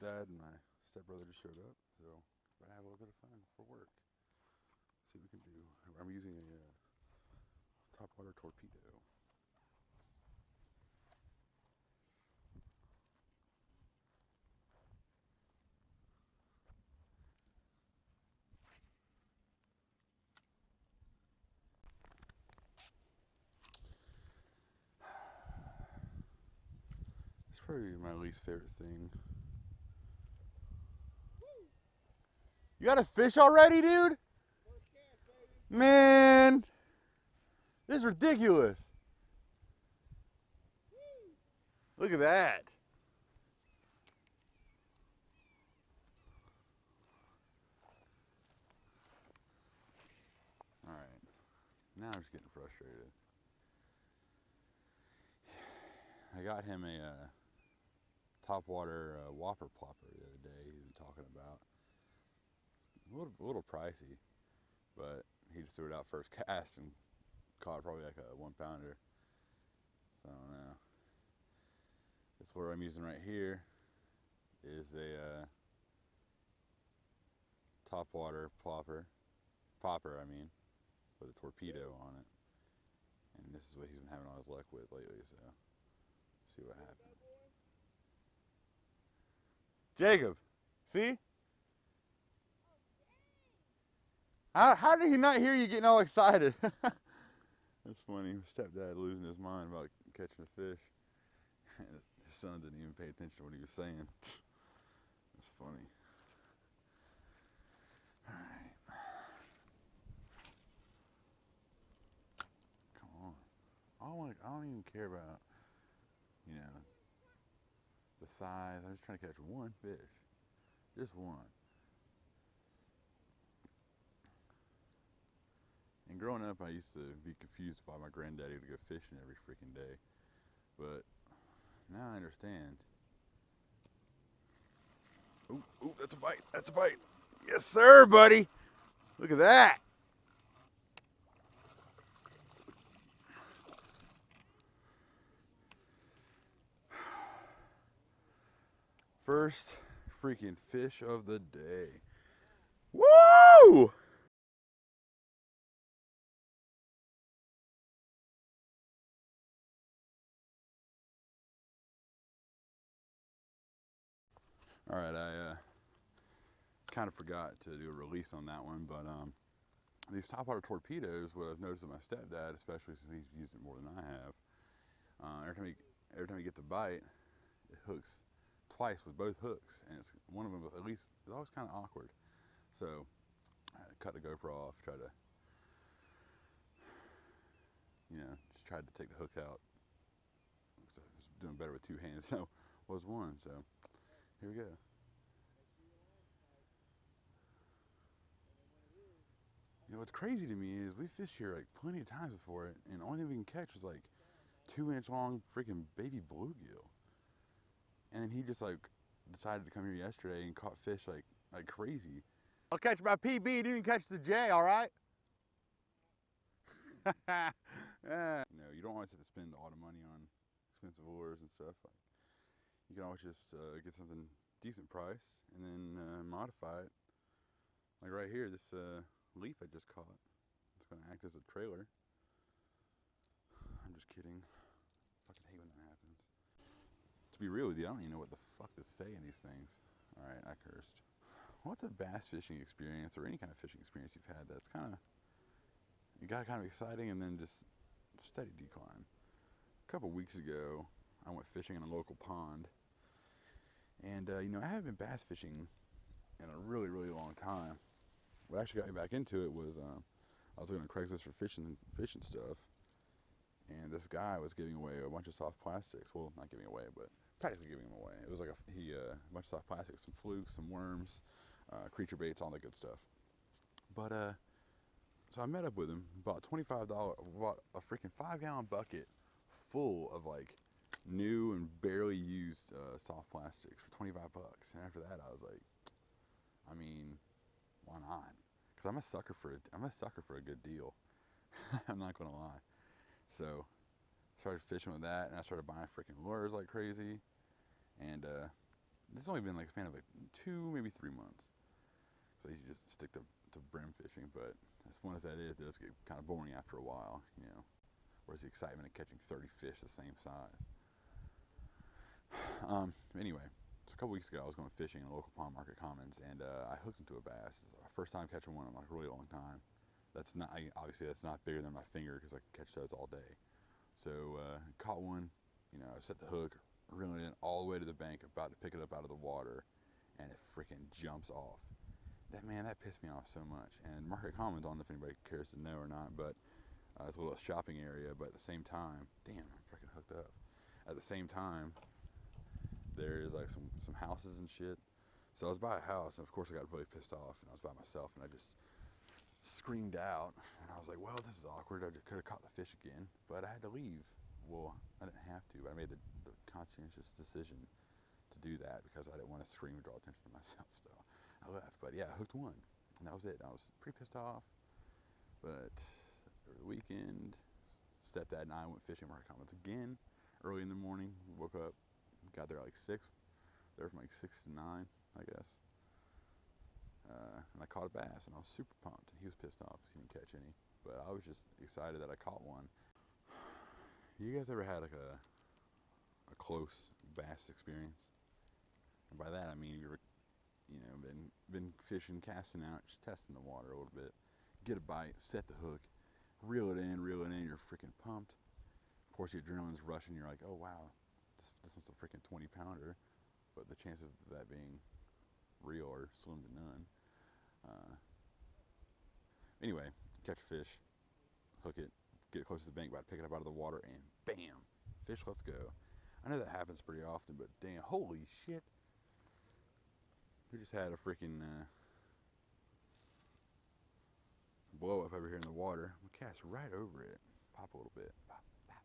stepdad and my stepbrother just showed up, so we're gonna have a little bit of fun for work. See what we can do. I'm using a Topwater torpedo. It's probably my least favorite thing. You got a fish already, dude? Man, this is ridiculous. Look at that. All right, now I'm just getting frustrated. I got him a Topwater whopper plopper the other day he was talking about. A little pricey, but he just threw it out first cast and caught probably like a 1 pounder. So I don't know. This lure I'm using right here is a Topwater popper I mean, with a torpedo on it. And this is what he's been having all his luck with lately, so see what happens. Jacob, see? How did he not hear you getting all excited? That's funny. Stepdad losing his mind about catching a fish. His son didn't even pay attention to what he was saying. That's funny. All right. Come on. I don't even care about, you know, the size. I'm just trying to catch one fish. Just one. And growing up, I used to be confused by my granddaddy to go fishing every freaking day. But now I understand. Ooh, ooh, that's a bite. That's a bite. Yes, sir, buddy. Look at that. First freaking fish of the day. Woo! All right, I kind of forgot to do a release on that one, but these Topwater torpedoes, what I've noticed with my stepdad, especially since he's used it more than I have, every time he gets a bite, it hooks twice with both hooks, and it's one of them at least it's always kind of awkward. So I cut the GoPro off, try to, just tried to take the hook out. So I was doing better with 2 hands, so was one. So here we go. You know what's crazy to me is we fished here like plenty of times before it, and the only thing we can catch was like 2-inch long freaking baby bluegill. And then he just like decided to come here yesterday and caught fish like crazy. I'll catch my PB, you didn't catch the J, all right? No, you don't always have to spend all the money on expensive lures and stuff. You can always just get something decent price and then modify it. Like right here, this leaf I just caught. It's gonna act as a trailer. I'm just kidding. I fucking hate when that happens. To be real with you, I don't even know what the fuck to say in these things. All right, I cursed. What's a bass fishing experience or any kind of fishing experience you've had that's kind of, you got kind of exciting and then just steady decline? A couple weeks ago, I went fishing in a local pond. And, I haven't been bass fishing in a really, really long time. What actually got me back into it was I was looking at Craigslist for fishing stuff. And this guy was giving away a bunch of soft plastics. Well, not giving away, but practically giving them away. It was like a bunch of soft plastics, some flukes, some worms, creature baits, all that good stuff. But so I met up with him, bought bought a freaking 5-gallon bucket full of like new and barely used soft plastics for $25. And after that, I was like, I mean, why not? Because I'm a sucker for a good deal. I'm not gonna lie. So started fishing with that, and I started buying freaking lures like crazy. And This has only been like a span of like 2, maybe 3 months. So you just stick to brim fishing, but as fun as that is, it does get kind of boring after a while, you know. Where's the excitement of catching 30 fish the same size? Anyway, so a couple weeks ago I was going fishing in a local pond market commons, and I hooked into a bass. It was my first time catching one in like a really long time. That's not, obviously that's not bigger than my finger because I can catch those all day. So caught one, you know, I set the hook, reeling it all the way to the bank, about to pick it up out of the water, and it freaking jumps off. That pissed me off so much. And Market Commons, I don't know if anybody cares to know or not, but it's a little shopping area, but at the same time, damn, I'm freaking hooked up. At the same time, there is like some houses and shit. So I was by a house, and of course I got really pissed off, and I was by myself, and I just screamed out, and I was like, well, this is awkward. I could have caught the fish again, but I had to leave. Well, I didn't have to, but I made the conscientious decision to do that because I didn't want to scream and draw attention to myself, so I left. But yeah, I hooked one, and that was it. I was pretty pissed off, but over the weekend, stepdad and I went fishing Market Commons again early in the morning. We woke up, got there at like 6, there from like 6 to 9, I guess. And I caught a bass, and I was super pumped, and he was pissed off because he didn't catch any, but I was just excited that I caught one. You guys ever had like a close bass experience? And by that I mean you were, you know, been fishing, casting out, just testing the water a little bit, get a bite, set the hook, reel it in, you're freaking pumped. Of course the adrenaline's rushing, you're like, oh wow, this one's a freaking 20-pounder, but the chances of that being real are slim to none. Anyway, catch a fish, hook it, get it close to the bank, about to pick it up out of the water, and bam, fish, let's go. I know that happens pretty often, but damn, holy shit. We just had a freaking blow up over here in the water. We cast right over it, pop a little bit, pop, pop.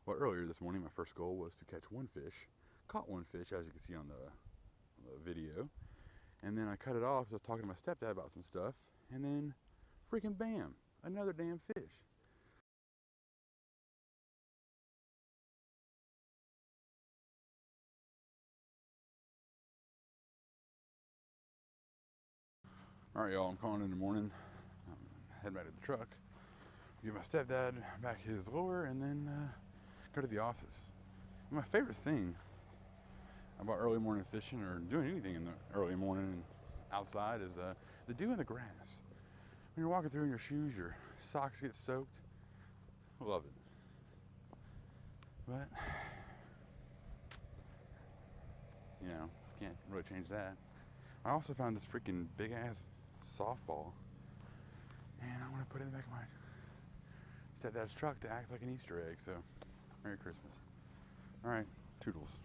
Well, earlier this morning, my first goal was to catch one fish. Caught one fish, as you can see on the video. And then I cut it off because I was talking to my stepdad about some stuff. And then, freaking bam, another damn fish. All right, y'all, I'm calling in the morning. I'm heading back to the truck. Give my stepdad back his lure, and then go to the office. And my favorite thing about early morning fishing or doing anything in the early morning outside is the dew in the grass. When you're walking through in your shoes, your socks get soaked. I love it. But, you know, can't really change that. I also found this freaking big ass softball, and I want to put it in the back of my stepdad's truck to act like an Easter egg. So, Merry Christmas. All right, toodles.